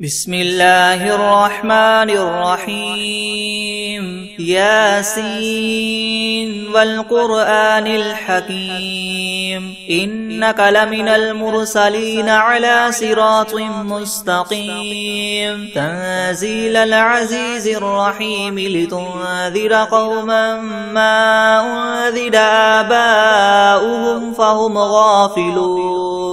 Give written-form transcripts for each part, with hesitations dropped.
بسم الله الرحمن الرحيم ياسين والقرآن الحكيم إنك لمن المرسلين على صراط مستقيم تنزيل العزيز الرحيم لتنذر قوما ما أنذر آباؤهم فهم غافلون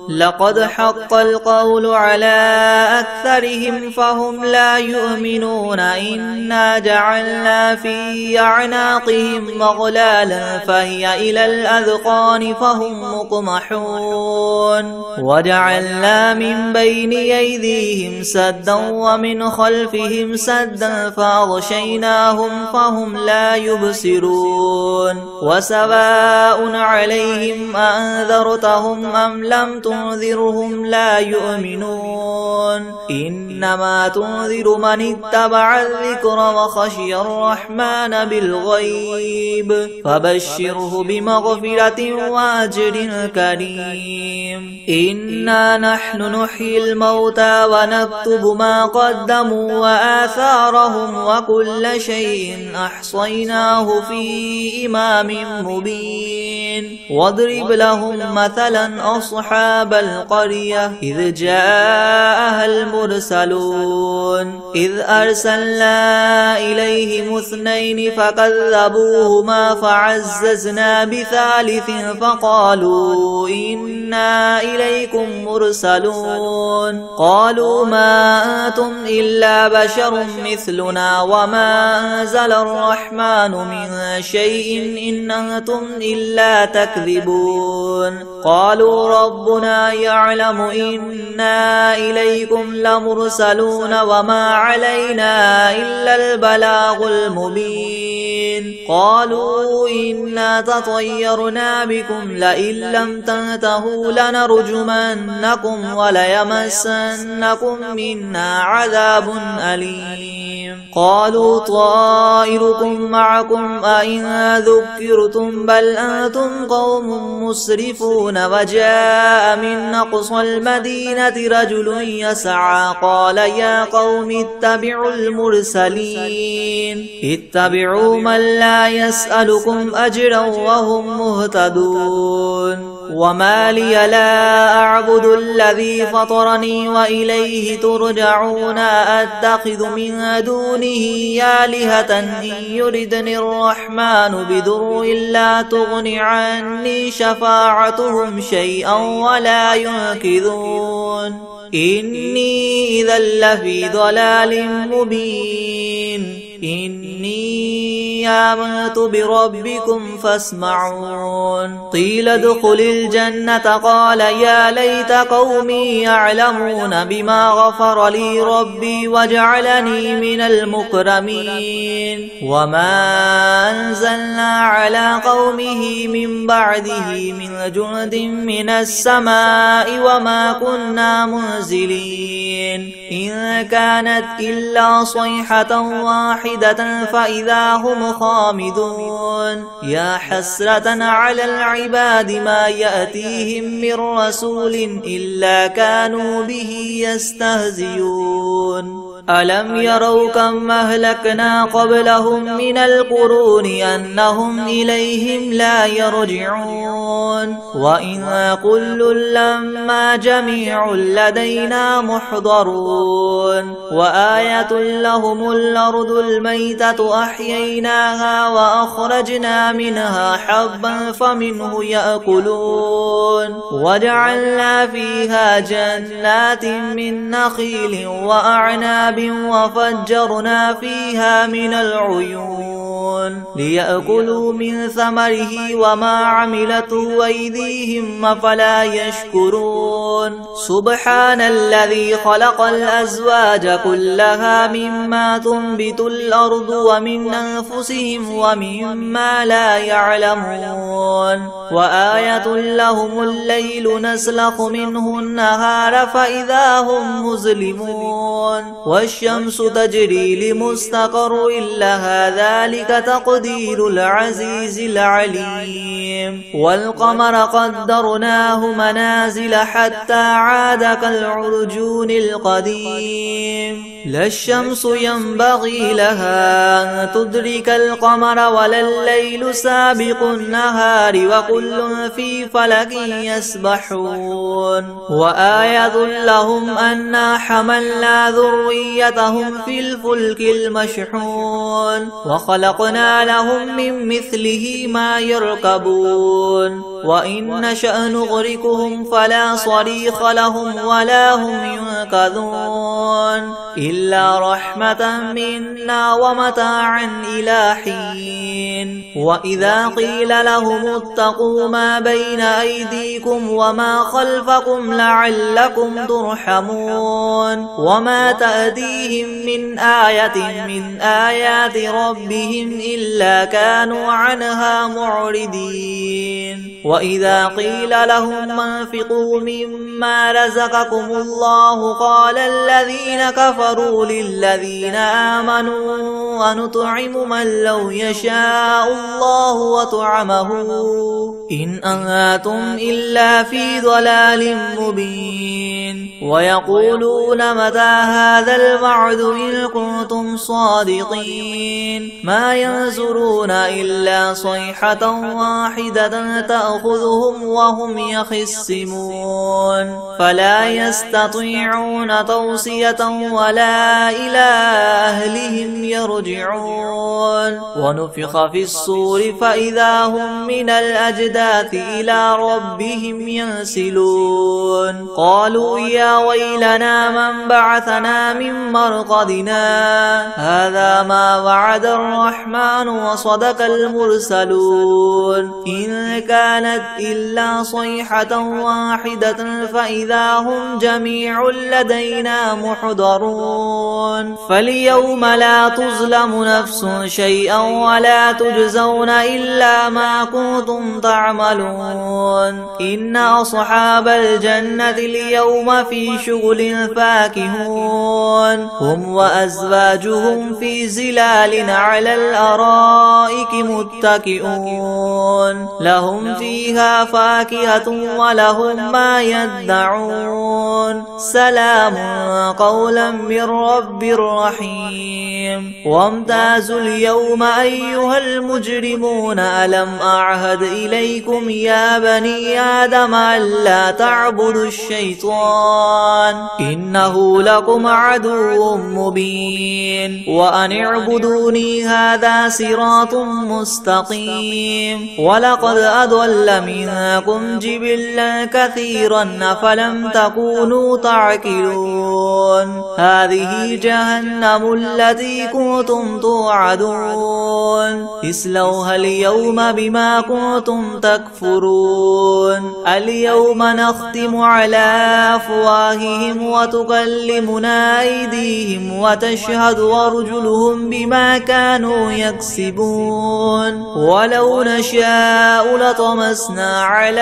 لقد حق القول على أكثرهم فهم لا يؤمنون إنا جعلنا في أعناقهم مغلالا فهي إلى الأذقان فهم مقمحون وجعلنا من بين أيديهم سدا ومن خلفهم سدا فأغشيناهم فهم لا يبصرون وسواء عليهم أنذرتهم أم لم تنذرهم لا يؤمنون إنما تنذر من اتبع الذكر وخشي الرحمن بالغيب فبشره بمغفرة وأجر كريم إنا نحن نحيي الموتى ونكتب ما قدموا وآثارهم وكل شيء أحصيناه في إمام مبين واضرب لهم مثلا أصحاب القرية إذ جاءها المرسلون إذ أرسلنا إليهم اثنين فكذبوهما فعززنا بثالث فقالوا إنا إليكم مرسلون قالوا ما أنتم إلا بشر مثلنا وما أنزل الرحمن من شيء إن أنتم إلا تكذبون قالوا ربنا يعلم إنا إليكم لمرسلون وما علينا إلا البلاغ المبين قالوا إنا تطيرنا بكم لئن لم تنتهوا لنرجمنكم وليمسنكم منا عذاب أليم قالوا طائركم معكم أئن ذكرتم بل أنتم قوم مسرفون وجاء من أقصى المدينة رجل يسعى قال يا قوم اتبعوا المرسلين اتبعوا من لا يسألكم أجرا وهم مهتدون وما لي لا أعبد الذي فطرني وإليه ترجعون أتخذ من دونه آلهة إن يردني الرحمن بضر لا تغن عني شفاعتهم شيئا ولا ينقذون إني إذا لفي ضلال مبين إني آمنت بربكم فاسمعون قيل ادخل الجنة قال يا ليت قومي يعلمون بما غفر لي ربي وجعلني من المكرمين وما أنزلنا على قومه من بعده من جند من السماء وما كنا منزلين إن كانت إلا صيحة واحدة فإذا هم خامدون يا حسرة على العباد ما يأتيهم من رسول إلا كانوا به يستهزئون ألم يروا كم أهلكنا قبلهم من القرون أنهم إليهم لا يرجعون وإن كل لما جميع لدينا محضرون وآية لهم الأرض الميتة أحييناها وأخرجنا منها حبا فمنه يأكلون وجعلنا فيها جنات من نخيل وأعناب وفجرنا فيها من العيون ليأكلوا من ثمره وما عملته أيديهم أفلا يشكرون سبحان الذي خلق الأزواج كلها مما تنبت الأرض ومن أنفسهم ومما لا يعلمون وآية لهم الليل نسلخ منه النهار فإذا هم مظلمون والشمس تجري لمستقر لها ذلك تقدير العزيز العليم والقمر قدرناه منازل حتى عاد كالعرجون القديم لا الشمس ينبغي لها أن تدرك القمر ولا الليل سابق النهار وكل في فلك يسبحون وآية لهم أنا حملنا ذريتهم في الفلك المشحون وخلقنا لهم من مثله ما يركبون وإن نشأ نغرقهم فلا صريخ لهم ولا هم ينقذون إلا رحمة منا ومتاعا إلى حين وإذا قيل لهم اتقوا ما بين أيديكم وما خلفكم لعلكم ترحمون وما تأتيهم من آية من آيات ربهم إلا كانوا عنها معرضين وإذا قيل لهم انفقوا مما رزقكم الله قال الذين كفروا للذين آمنوا ونطعم من لو يشاء الله وطعمه إن أنتم إلا في ضلال مبين ويقولون متى هذا الوعد إن كنتم صادقين ما ينظرون إلا صيحة واحدة تأخذهم وهم يخصمون فلا يستطيعون توصية ولا إلى أهلهم يرجعون ونفخ في الصور فإذا هم من الأجداث إلى ربهم ينسلون قالوا يا ويلنا من بعثنا من مرقدنا هذا ما وعد الرحمن وصدق المرسلون إن كانت إلا صيحة واحدة فإذا هم جميع لدينا محضرون فاليوم لا تظلم نفس شيئا ولا تجزون إلا ما كنتم تعملون إن أصحاب الجنة اليوم في شغل فاكهون هم وأزواجهم في زلال على الأرائك متكئون لهم فيها فاكهة ولهم ما يدعون سلام قولا من رب رحيم وامتازوا اليوم أيها المجرمون ألم أعهد إليكم يا بني آدم ألا تعبدوا الشيطان إنه لكم عدو مبين وأن اعبدوني هذا صراط مستقيم ولقد أضل منكم جبلا كثيرا أفلم تكونوا تعقلون هذه جهنم التي كنتم توعدون اصلوها اليوم بما كنتم تكفرون اليوم نختم على أفواههم وتكلمنا أيديهم وتشهد أرجلهم بما كانوا يكسبون ولو نشاء لطمسنا على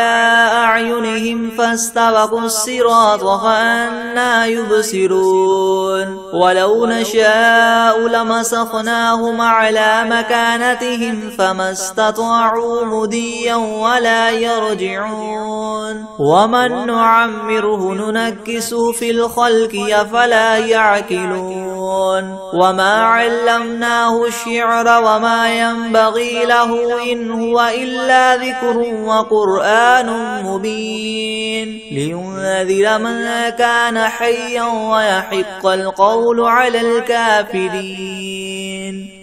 أعينهم فاستبقوا الصراط فأنى يبصرون ولو نشاء لمسخناهم على مكانتهم فما استطاعوا مضيا ولا يرجعون ومن نعمره ننكسه في الخلق أفلا يعقلون وما علمناه الشعر وما ينبغي له إن هو إلا ذكر وقرآن مبين لينذر من كان حيا ويحق القول على الكافرين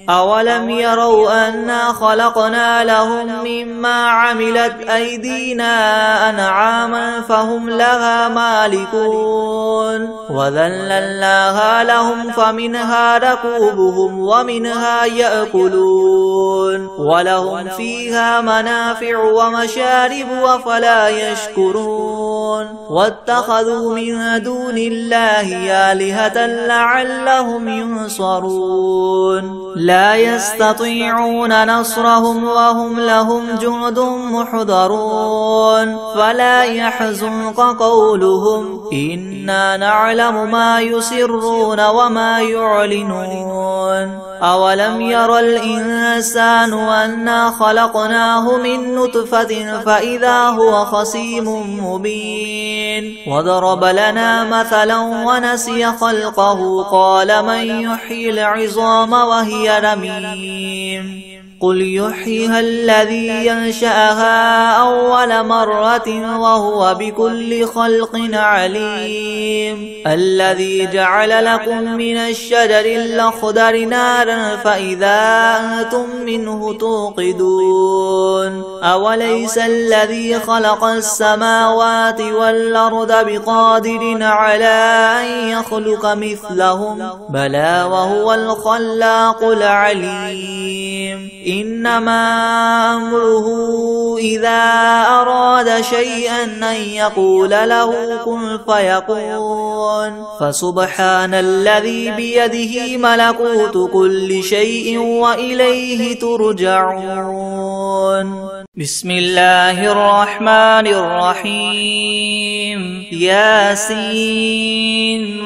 أولم يروا أنا خلقنا لهم مما عملت أيدينا أنعاما فهم لها مالكون وذللناها لهم فمنها ركوبهم ومنها يأكلون ولهم فيها منافع ومشارب أفلا يشكرون واتخذوا من دون الله آلهة لعلهم ينصرون لا يستطيعون نصرهم وهم لهم جند محضرون فلا يحزنك قولهم إنا نعلم ما يسرون وما يعلنون أولم ير الإنسان أنا خلقناه من نطفة فإذا هو خصيم مبين وضرب لنا مثلا ونسي خلقه قال من يحيي العظام وهي رميم قل يحييها الذي ينشأها أول مرة وهو بكل خلق عليم الذي جعل لكم من الشجر الأخضر نارا فإذا أنتم منه توقدون أوليس الذي خلق السماوات والأرض بقادر على أن يخلق مثلهم بلى وهو الخلاق العليم إنما أمره إذا أراد شيئا أن يقول له كن فيكون فسبحان الذي بيده ملكوت كل شيء وإليه ترجعون بسم الله الرحمن الرحيم ياسين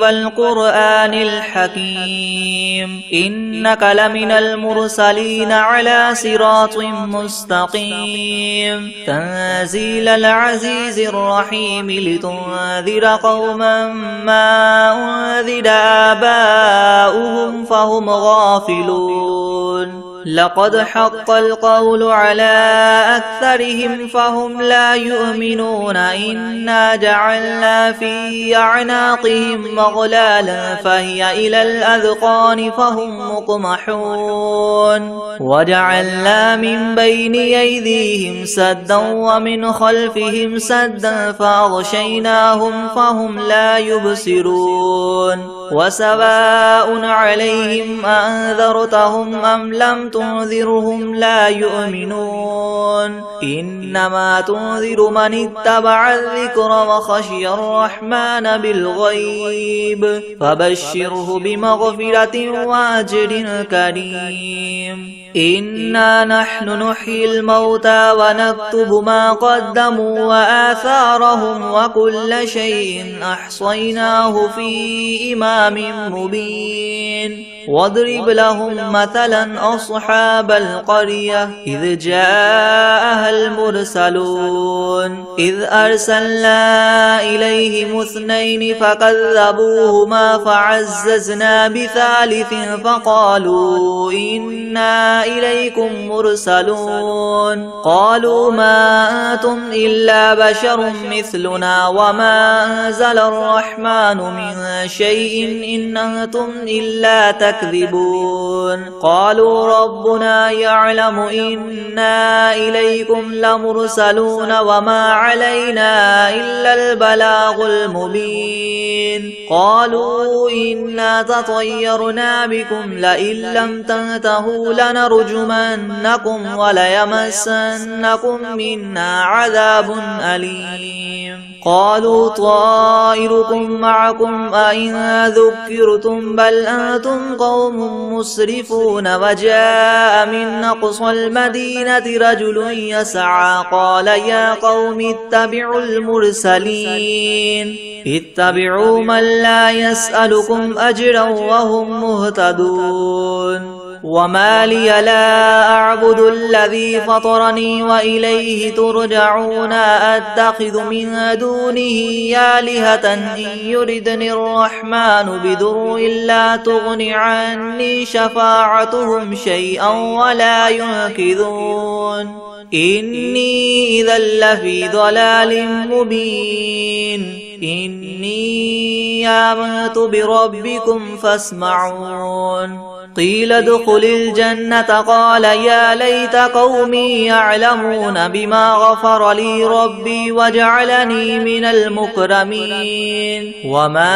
والقرآن الحكيم إنك لمن المرسلين على صراط مستقيم تنزيل العزيز الرحيم لتنذر قوما ما أنذر آباؤهم فهم غافلون لقد حق القول على أكثرهم فهم لا يؤمنون إنا جعلنا في أعناقهم مغلالا فهي إلى الأذقان فهم مقمحون وجعلنا من بين أيديهم سدا ومن خلفهم سدا فأغشيناهم فهم لا يبصرون وسواء عليهم أنذرتهم أم لم تنذرهم لا يؤمنون إنما تنذر من اتبع الذكر وخشي الرحمن بالغيب فبشره بمغفرة وأجر كريم إنا نحن نحيي الموتى ونكتب ما قدموا وآثارهم وكل شيء أحصيناه في إمام مبين واضرب لهم مثلا أصحاب القرية إذ جاءها المرسلون إذ أرسلنا إليهم اثنين فكذبوهما فعززنا بثالث فقالوا إنا إليكم مرسلون قالوا ما أنتم إلا بشر مثلنا وما أنزل الرحمن من شيء إن أنتم إلا تكذبون قالوا ربنا يعلم إنا إليكم لمرسلون وما علينا إلا البلاغ المبين قالوا إنا تطيرنا بكم لئن لم تنتهوا لنرجمنكم وليمسنكم منا عذاب أليم قالوا طائركم معكم أئن ذكرتم بل أنتم قوم مسرفون وجاء من أقصى المدينة رجل يسعى قال يا قوم اتبعوا المرسلين اتبعوا من لا يسألكم أجرا وهم مهتدون وما لي لا أعبد الذي فطرني وإليه ترجعون أتخذ من دونه آلهة إن يردني الرحمن بضر لا تغن عني شفاعتهم شيئا ولا ينقذون إني إذا لفي ضلال مبين إني آمنت بربكم فاسمعون قيل ادخل الجنة قال يا ليت قومي يعلمون بما غفر لي ربي وجعلني من المكرمين وما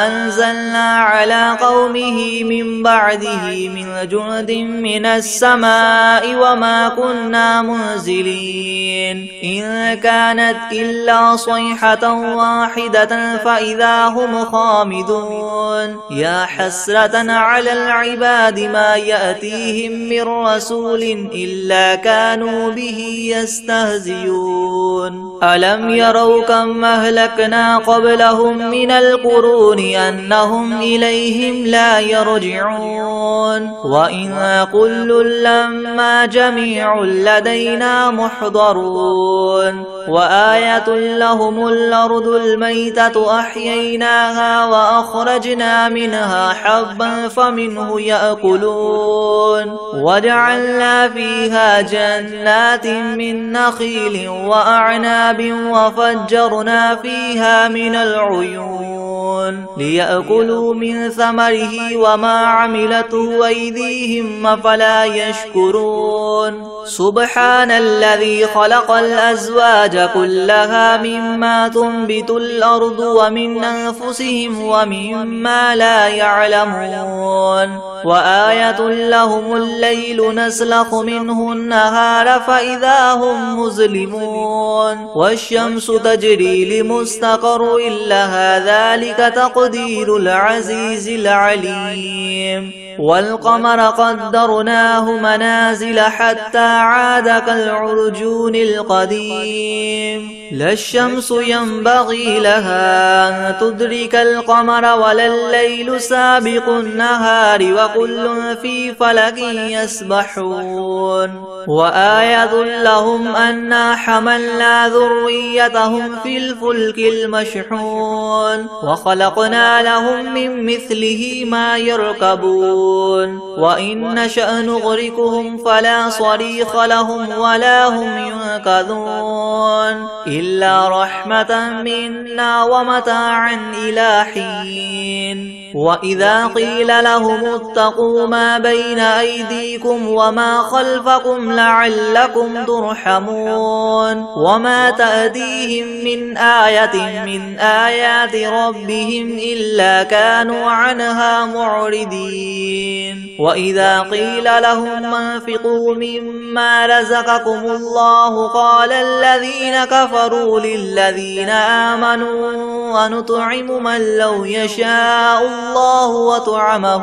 أنزلنا على قومه من بعده من جند من السماء وما كنا منزلين إن كانت إلا صيحة واحدة فإذا هم خامدون يا حسرة على العباد ما يأتيهم من رسول إلا كانوا به يستهزئون ألم يروا كم أهلكنا قبلهم من القرون أنهم إليهم لا يرجعون وإن كل لما جميع لدينا محضرون وآية لهم الأرض الميتة أحييناها وأخرجنا منها حبا فمنه يأكلون وجعلنا فيها جنات من نخيل وأعناب وفجرنا فيها من العيون ليأكلوا من ثمره وما عملته أيديهم أفلا يشكرون سبحان الذي خلق الأزواج كلها مما تنبت الأرض ومن أنفسهم ومما لا يعلمون وآية لهم الليل نسلخ منه النهار فإذا هم مظلمون والشمس تجري لمستقر لها ذلك تقدير العزيز العليم والقمر قدرناه منازل حتى عاد كالعرجون القديم لا الشمس ينبغي لها أن تدرك القمر ولا الليل سابق النهار وكل في فلك يسبحون وآية لهم أنا حملنا ذريتهم في الفلك المشحون وخلقنا لهم من مثله ما يركبون وإن نشأ نغرقهم فلا صريخ لهم ولا هم ينقذون إلا رحمة منا ومتاعا إلى حين وإذا قيل لهم اتقوا ما بين أيديكم وما خلفكم لعلكم ترحمون وما تأتيهم من آية من آيات ربهم إلا كانوا عنها معرضين وإذا قيل لهم انفقوا مما رزقكم الله قال الذين كفروا للذين آمنوا ونطعم من لو يشاء الله وطعمه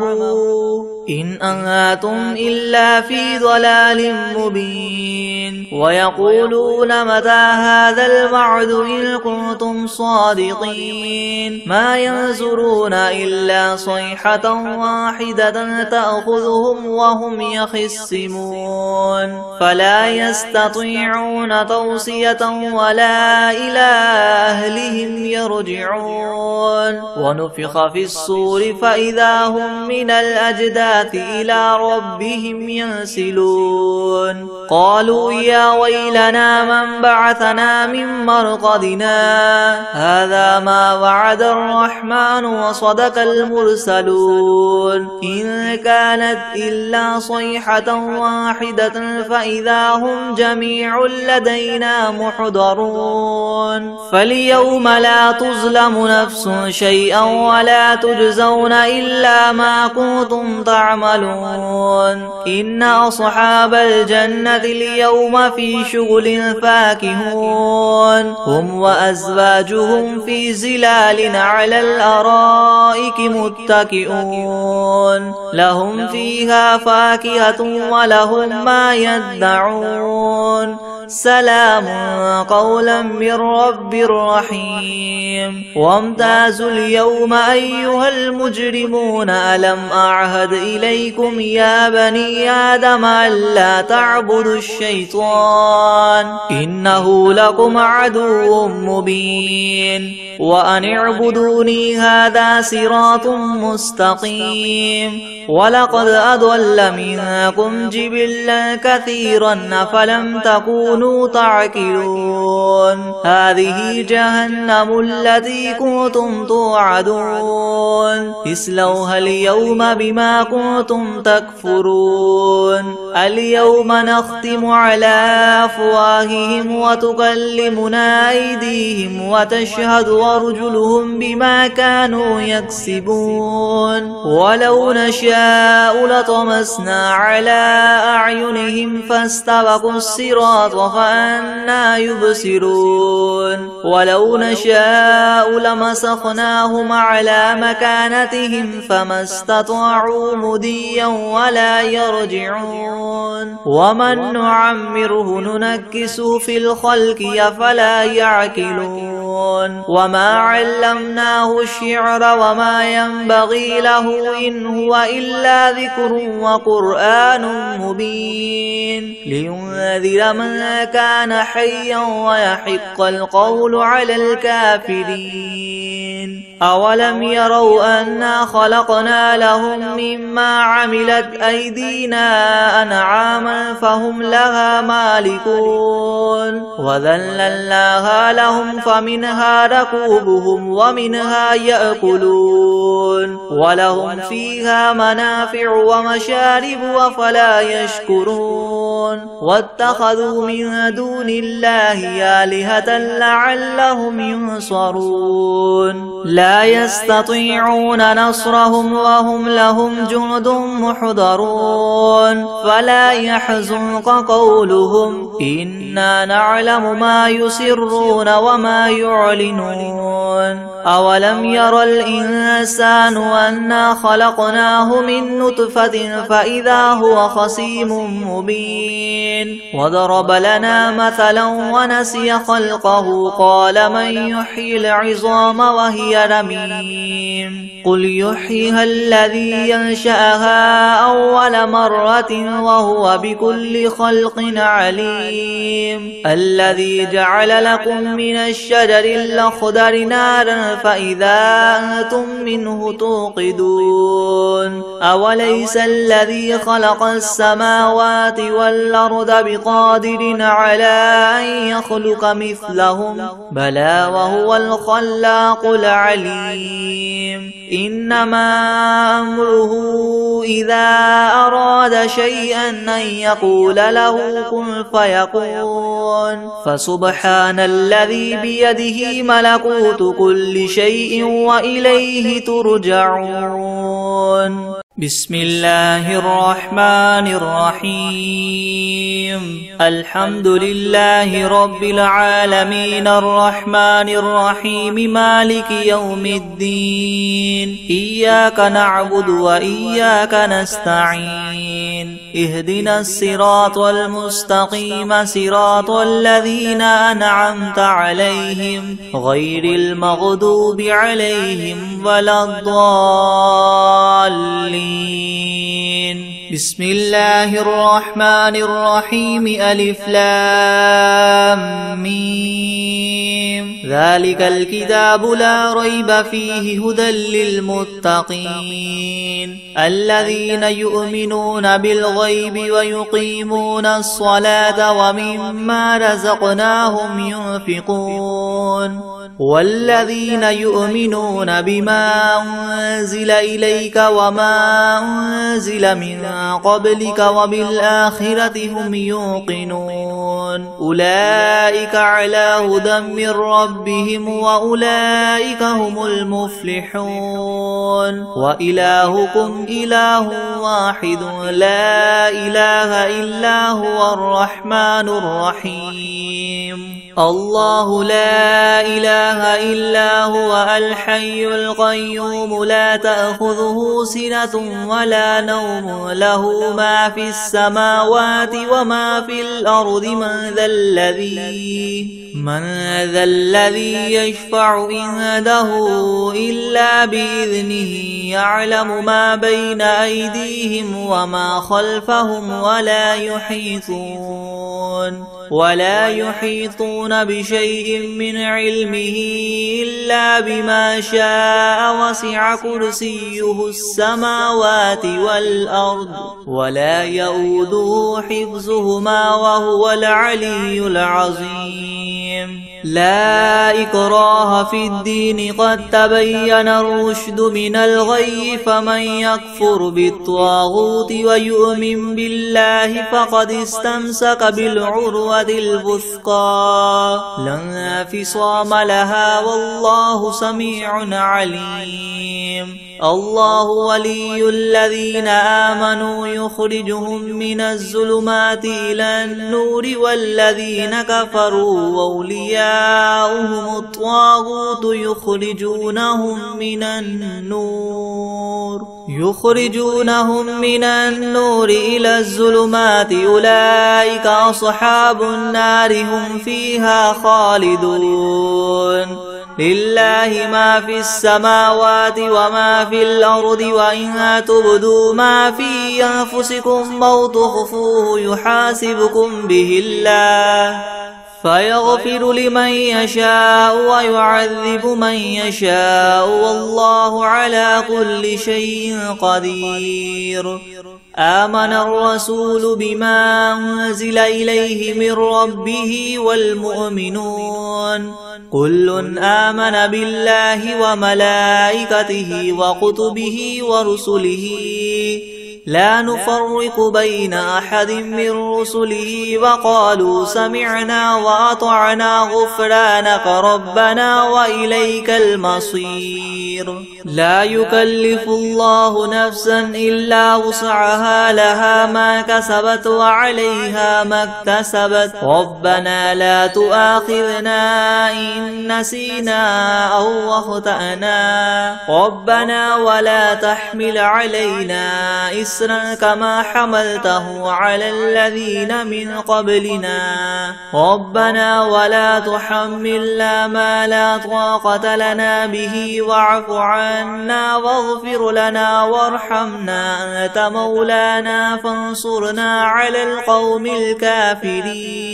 إن أنتم إلا في ضلال مبين ويقولون متى هذا الوعد إن كنتم صادقين ما ينظرون إلا صيحة واحدة تأخذهم وهم يخصمون فلا يستطيعون توصية ولا إلى أهلهم يرجعون ونفخ في الصور فإذا هم من الأجداث إلى ربهم ينسلون قالوا يا ويلنا من بعثنا من مرقدنا هذا ما وعد الرحمن وصدق المرسلون إن كانت إلا صيحة واحدة فإذا هم جميع لدينا محضرون فاليوم لا تظلم نفس شيئا ولا تجزون إلا ما كنتم تعملون إن أصحاب الجنة اليوم في شغل فاكهون هم وأزواجهم في زلال على الأرائك متكئون لهم فيها فاكهة ولهم ما يدعون سلام قولا من رب رحيم وامتازوا اليوم أيها المجرمون ألم أعهد إليكم يا بني آدم ألا تعبدوا الشيطان إنه لكم عدو مبين وأن اعبدوني هذا صراط مستقيم ولقد أضل منكم جبلا كثيرا أفلم تكونوا تعقلون هذه جهنم التي كنتم توعدون اصلوها اليوم بما كنتم تكفرون اليوم نختم على أفواههم وتكلمنا أيديهم وتشهد وأرجلهم بما كانوا يكسبون ولو نشاء لطمسنا على أعينهم فاستبقوا الصراط فأنى يبصرون ولو نشاء لمسخناهم على مكانتهم فما استطاعوا مضيا ولا يرجعون ومن نعمره ننكسه في الخلق أفلا يعقلون وما علمناه الشعر وما ينبغي له إن هو إلا ذكر وقرآن مبين لينذر من كان حيا ويحق القول على الكافرين أولم يروا أنا خلقنا لهم مما عملت أيدينا أنعاما فهم لها مالكون وذللناها لهم فمنها ركوبهم ومنها يأكلون ولهم فيها منافع ومشارب أفلا يشكرون واتخذوا من دون الله آلهة لعلهم ينصرون لا يستطيعون نصرهم وهم لهم جند محضرون فلا يحزنك قولهم إنا نعلم ما يسرون وما يعلنون أولم ير الإنسان أنا خلقناه من نطفة فإذا هو خصيم مبين وضرب لنا مثلا ونسي خلقه قال من يحيي العظام وهي رميم قل يحييها الذي ينشأها أول مرة وهو بكل خلق عليم الذي جعل لكم من الشجر الأخضر نارا فإذا أنتم منه توقدون أوليس الذي خلق السماوات والأرض بقادر على أن يخلق مثلهم بلى وهو الخلاق العليم إنما أمره إذا أراد شيئا أن يقول له كن فيكون فسبحان الذي بيده ملكوت كل شيء وإليه ترجعون بسم الله الرحمن الرحيم الحمد لله رب العالمين الرحمن الرحيم مالك يوم الدين إياك نعبد وإياك نستعين اهدنا الصراط المستقيم صراط الذين أنعمت عليهم غير المغضوب عليهم ولا الضالين بسم الله الرحمن الرحيم ألف لام ميم ذلك الكتاب لا ريب فيه هدى للمتقين الذين يؤمنون بالغيب ويقيمون الصلاة ومما رزقناهم ينفقون والذين يؤمنون بما أنزل إليك وما أنزل من قبلك وبالآخرة هم يوقنون أولئك على هدى من ربهم وأولئك هم المفلحون وإلهكم إله واحد لا إله إلا هو الرحمن الرحيم الله لا إله إلا هو الحي القيوم لا تأخذه سنة ولا نوم له ما في السماوات وما في الأرض من ذا الذي يشفع عنده إلا بإذنه يعلم ما بين أيديهم وما خلفهم ولا يحيطون بشيء من علمه إلا بما شاء وسع كرسيه السماوات والأرض ولا يؤوده حفظهما وهو العلي العظيم لا إكراه في الدين قد تبين الرشد من الغي فمن يكفر بالطاغوت ويؤمن بالله فقد استمسك بالعروة الوثقى لا انفصام لها والله سميع عليم الله ولي الذين آمنوا يخرجهم من الظلمات إلى النور والذين كفروا أولياؤهم الطاغوت يخرجونهم من النور إلى الظلمات أولئك أصحاب النار هم فيها خالدون لله ما في السماوات وما في الأرض وإن تبدوا ما في أنفسكم أو تخفوه يحاسبكم به الله فيغفر لمن يشاء ويعذب من يشاء والله على كل شيء قدير آمن الرسول بما أنزل إليه من ربه والمؤمنون كل آمن بالله وملائكته وكتبه ورسله لا نفرق بين أحد من رسله وقالوا سمعنا وأطعنا غفرانك ربنا وإليك المصير لا يكلف الله نفسا إلا وسعها لها ما كسبت وعليها ما اكتسبت ربنا لا تؤاخذنا إن نسينا أو أخطأنا ربنا ولا تحمل علينا إسرا كما حملته على الذين من قبلنا ربنا ولا تحملنا ما لا طاقة لنا به واعف عنا واغفر لنا وارحمنا أنت مولانا فانصرنا على القوم الكافرين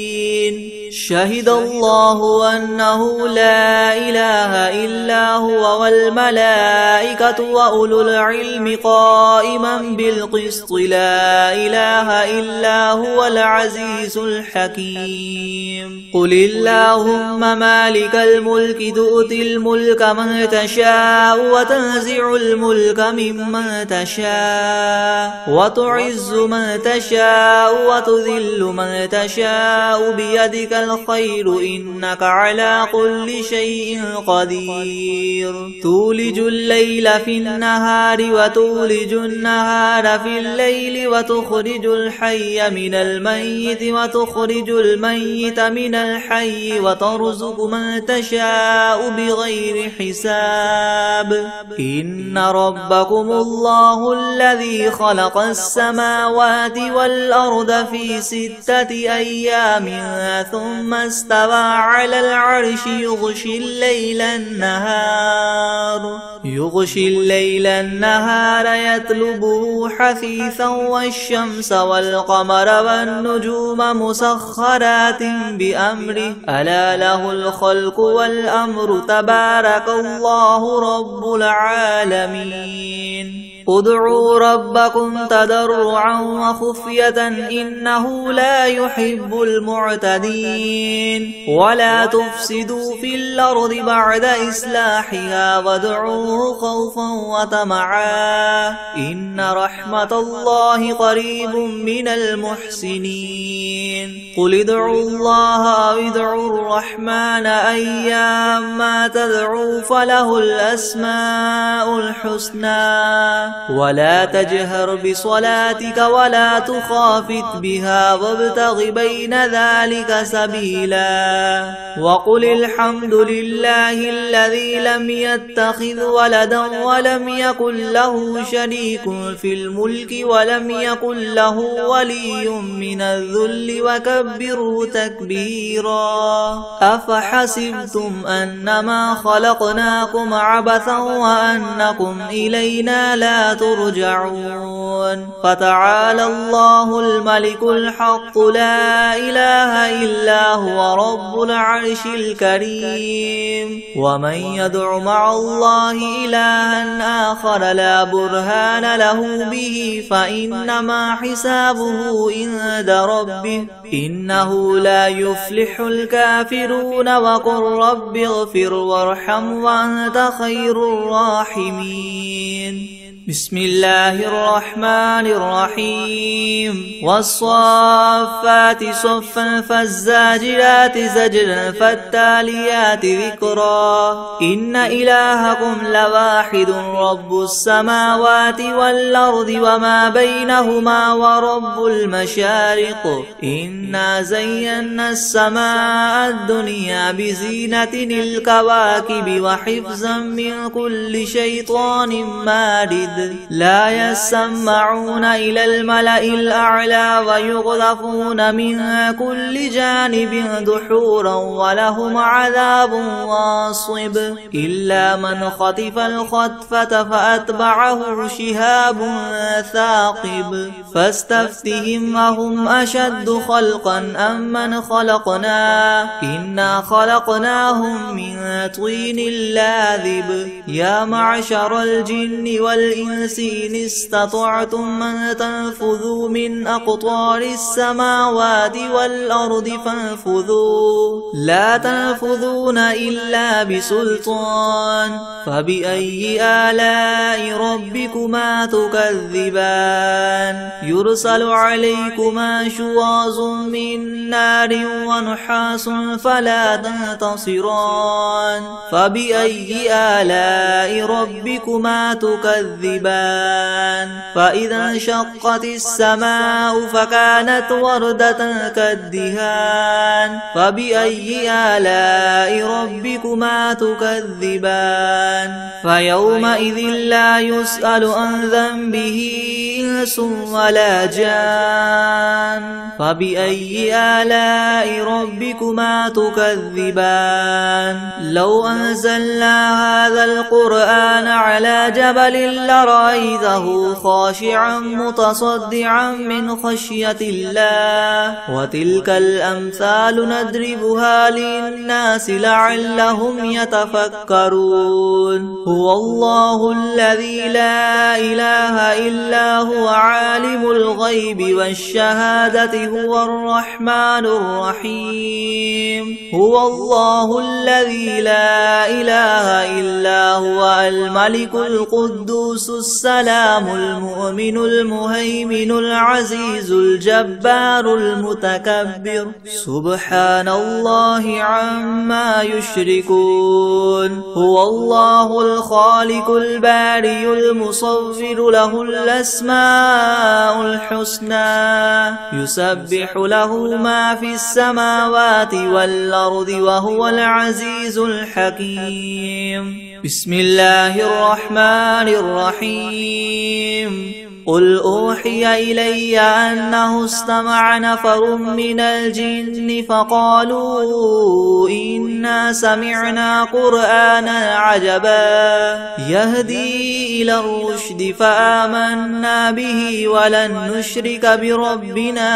شهد الله أنه لا إله إلا هو والملائكة وأولو العلم قائما بالقسط لا إله إلا هو العزيز الحكيم قل اللهم مالك الملك تؤتي الملك من تشاء وتنزع الملك ممن تشاء وتعز من تشاء وتذل من تشاء بيدك الخير إنك على كل شيء قدير تولج الليل في النهار وتولج النهار في الليل وتخرج الحي من الميت وتخرج الميت من الحي وترزق من تشاء بغير حساب إن ربكم الله الذي خلق السماوات والأرض في 6 أيام ثم استوى على العرش يغشي الليل النهار يطلبه حثيثا والشمس والقمر والنجوم مسخرات بأمره ألا له الخلق والأمر تبارك الله رب العالمين ادعوا ربكم تضرعا وخفية إنه لا يحب المعتدين ولا تفسدوا في الأرض بعد إصلاحها وادعوه خوفا وطمعا إن رحمة الله قريب من المحسنين قل ادعوا الله أو ادعوا الرحمن أيما تدعوا فله الأسماء الحسنى ولا تجهر بصلاتك ولا تخافت بها وابتغ بين ذلك سبيلا وقل الحمد لله الذي لم يتخذ ولدا ولم يكن له شريك في الملك ولم يكن له ولي من الذل وكبره تكبيرا أفحسبتم أنما خلقناكم عبثا وأنكم إلينا لا لا ترجعون فتعالى الله الملك الحق لا إله إلا هو رب العرش الكريم ومن يدع مع الله إلها آخر لا برهان له به فإنما حسابه عند ربه إنه لا يفلح الكافرون وقل رب اغفر وارحم وأنت خير الراحمين بسم الله الرحمن الرحيم والصافات صفا فالزاجرات زجرا فالتاليات ذكرا إن إلهكم لواحد رب السماوات والأرض وما بينهما ورب المشارق إنا زينا السماء الدنيا بزينة الكواكب وحفظا من كل شيطان مارد لا يسمعون إلى الملأ الأعلى ويقذفون من كل جانب دحورا ولهم عذاب واصب إلا من خطف الخطفة فأتبعه شهاب ثاقب فاستفتهم أهم أشد خلقا أم من خلقنا إنا خلقناهم من طين لاذب يا معشر الجن والإنس إن استطعتم أن تنفذوا من أقطار السماوات والأرض فانفذوا لا تنفذون إلا بسلطان فبأي آلاء ربكما تكذبان يرسل عليكما شواظ من نار ونحاس فلا تنتصران فبأي آلاء ربكما تكذبان فإذا انشقت السماء فكانت وردة كالدهان فبأي آلاء ربكما تكذبان فيومئذ لا يسأل عن ذنبه إنس ولا جان فبأي آلاء ربكما تكذبان لو أنزلنا هذا القرآن على جبل لرأيته خاشعا متصدعا من خشية الله وتلك الأمثال نضربها للناس لعلهم يتفكرون هو الله الذي لا إله إلا هو عالم الغيب والشهادة هو الرحمن الرحيم هو الله الذي لا إله إلا هو الملك القدوس السلام المؤمن المهيمن العزيز الجبار المتكبر سبحان الله عما يشركون هو الله الخالق البارئ المصور له الأسماء الحسنى يسبح له ما في السماوات والأرض وهو العزيز الحكيم بسم الله الرحمن الرحيم قل أوحي إلي أنه استمع نفر من الجن فقالوا إنا سمعنا قرآنا عجبا يهدي إلى الرشد فآمنا به ولن نشرك بربنا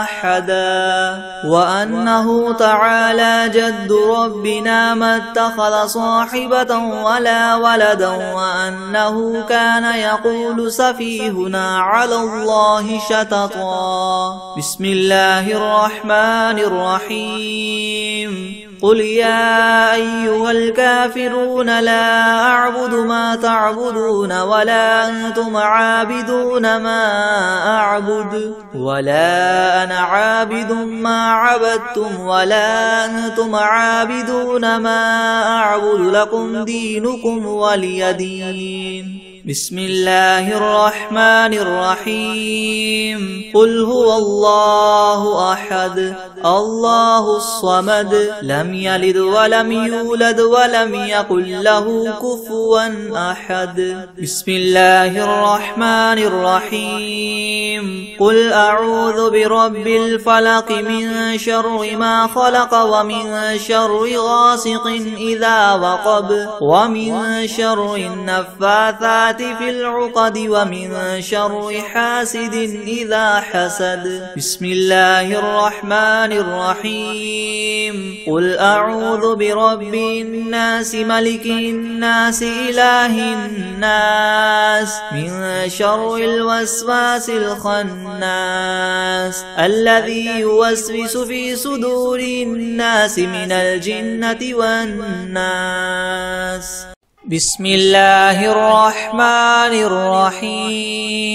أحدا وأنه تعالى جد ربنا ما اتخذ صاحبة ولا ولدا وأنه كان يقول سفيهنا على الله شططا بسم الله الرحمن الرحيم قل يا أيها الكافرون لا أعبد ما تعبدون ولا أنتم عابدون ما أعبد ولا أنا عابد ما عبدتم ولا أنتم عابدون ما أعبد لكم دينكم ولي دين بسم الله الرحمن الرحيم قل هو الله أحد الله الصمد لم يلد ولم يولد ولم يكن له كفوا أحد بسم الله الرحمن الرحيم قل أعوذ برب الفلق من شر ما خلق ومن شر غاسق إذا وقب ومن شر النفاثات الثبات في العقد ومن شر حاسد إذا حسد. بسم الله الرحمن الرحيم. قل أعوذ برب الناس ملك الناس إله الناس من شر الوسواس الخناس الذي يوسوس في صدور الناس من الجنة والناس. بسم الله الرحمن الرحيم.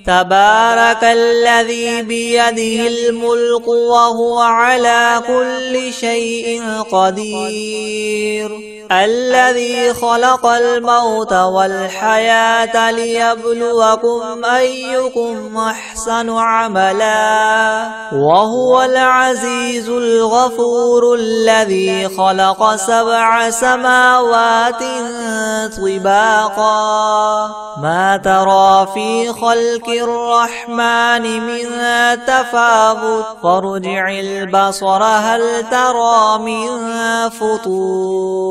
تبارك الذي بيده الملك وهو على كل شيء قدير. الذي خلق الموت والحياة ليبلوكم أيكم أحسن عملا وهو العزيز الغفور. الذي خلق 7 سماوات طباقا ما ترى في خلق الرحمن من تفاوت فارجع البصر هل ترى من فطور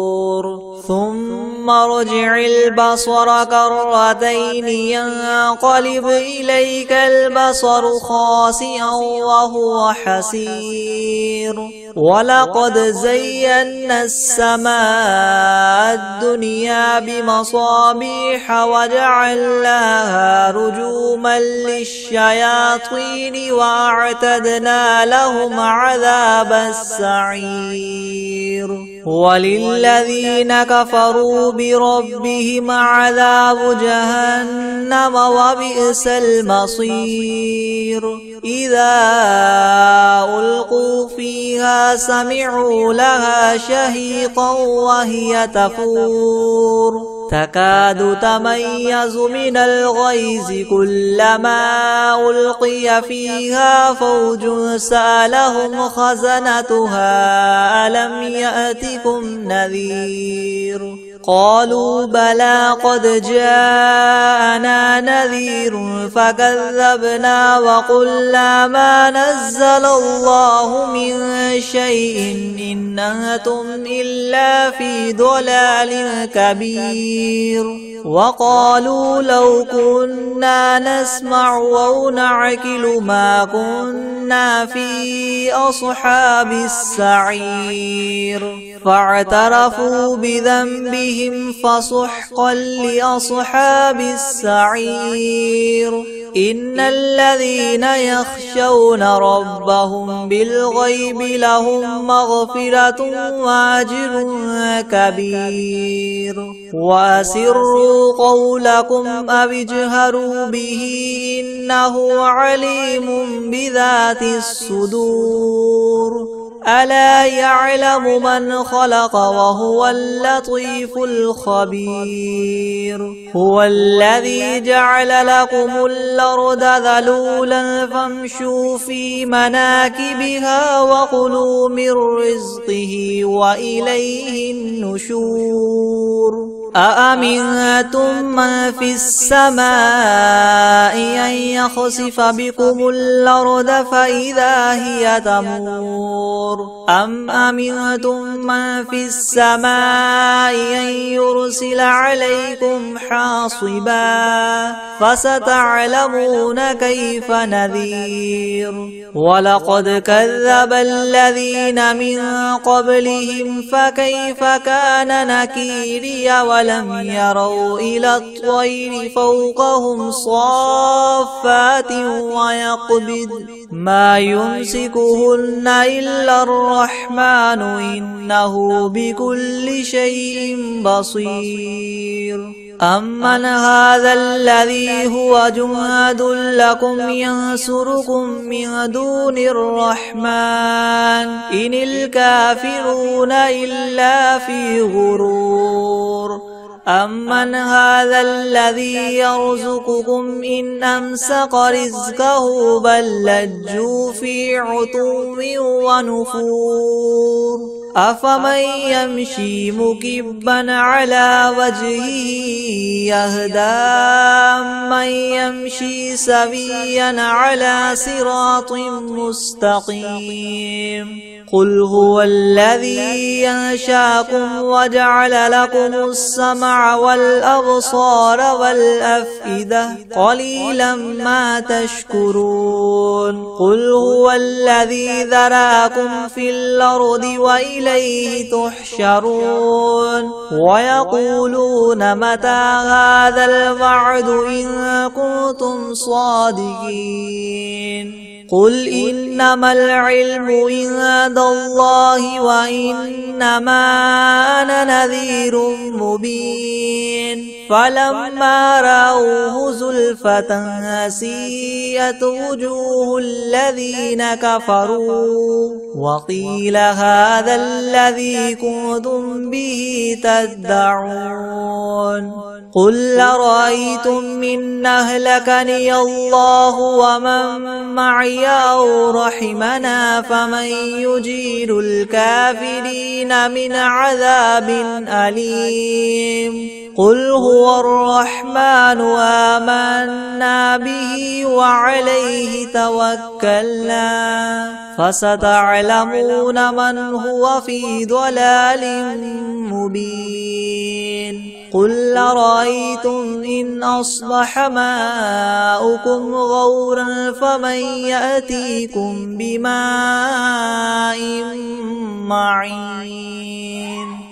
ثم ارجع البصر كرتين ينقلب إليك البصر خاسئا وهو حسير. ولقد زينا السماء الدنيا بمصابيح وجعلناها رجوما للشياطين وأعتدنا لهم عذاب السعير. وللذين كفروا بربهم عذاب جهنم وبئس المصير. إذا ألقوا فيها سمعوا لها شهيقا وهي تفور تكاد تميز من الغيظ كلما ألقي فيها فوج سألهم خزنتها ألم يأتكم نذير قالوا بلى قد جاءنا نذير فكذبنا وقلنا ما نزل الله من شيء إن أنتم إلا في ضلال كبير. وقالوا لو كنا نسمع أو نعقل ما كنا في أصحاب السعير. فاعترفوا بذنبهم فسحقا لأصحاب السعير. إن الذين يخشون ربهم بالغيب لهم مغفرة وأجر كبير. وأسروا قولكم أو اجهروا به إنه عليم بذات الصدور. ألا يعلم من خلق وهو اللطيف الخبير. هو الذي جعل لكم الأرض ذلولا فامشوا في مناكبها وكلوا من رزقه وإليه النشور. أأمنتم من في السماء أن يخسف بكم الأرض فإذا هي تمور أم أمنتم من في السماء أن يرسل عليكم حاصبا فستعلمون كيف نذير. ولقد كذب الذين من قبلهم فكيف كان نكيري. ولم يروا إلى الطير فوقهم صافات ويقبض ما يمسكهن إلا الرحمن إنه بكل شيء بصير. أمن هذا الذي هو جند لكم ينصركم من دون الرحمن إن الكافرون إلا في غرور. أمن هذا الذي يرزقكم إن أمسك رزقه بل لجوا في عتو ونفور. أفمن يمشي مكبا على وجهه يهدى من يمشي سويا على صراط مستقيم. قل هو الذي ينشاكم وجعل لكم السمع والأبصار والأفئدة قليلا ما تشكرون قل هو الذي ذراكم في الأرض وإليه تحشرون ويقولون متى هذا الوعد إن كنتم صادقين قل إنما العلم عند الله وإنما أنا نذير مبين فلما رأوه زلفة سيئت وجوه الذين كفروا وقيل هذا الذي كنتم به تدعون قل أرأيتم إن أهلكني الله ومن معي أو رحمنا فمن يجير الكافرين من عذاب أليم قل هو الرحمن آمنا به وعليه توكلنا فستعلمون من هو في ضلال مبين قل أرأيتم إن أصبح ماؤكم غورا فمن يأتيكم بماء معين